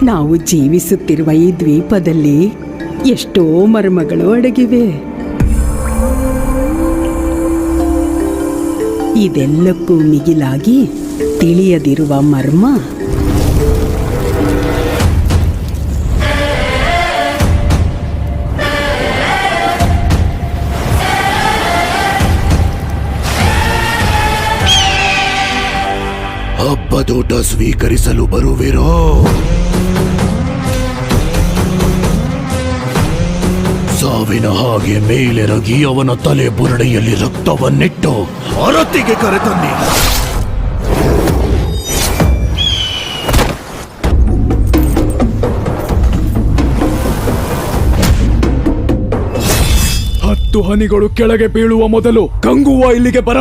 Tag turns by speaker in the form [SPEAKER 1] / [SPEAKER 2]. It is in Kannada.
[SPEAKER 1] ನಾವು ಜೀವಿಸುತ್ತಿರುವ ಈ ದ್ವೀಪದಲ್ಲಿ ಎಷ್ಟೋ ಮರ್ಮಗಳು ಅಡಗಿವೆ. ಇದೆಲ್ಲಕ್ಕೂ ಮಿಗಿಲಾಗಿ ತಿಳಿಯದಿರುವ ಮರ್ಮ
[SPEAKER 2] ಹಬ್ಬದೂಟ ಸ್ವೀಕರಿಸಲು ಬರುವಿರೋ? ಸಾವಿನ ಹಾಗೆ ಮೇಲೆರಗಿ ಅವನ ತಲೆ ಬುರಡೆಯಲ್ಲಿ ರಕ್ತವನ್ನಿಟ್ಟು ಆರತಿಗೆ ಕರೆತನ್ನಿ.
[SPEAKER 3] ಹತ್ತು ಹನಿಗಳು ಕೆಳಗೆ ಬೀಳುವ ಮೊದಲು ಗಂಗುವ ಇಲ್ಲಿಗೆ ಬರಬೇಕು.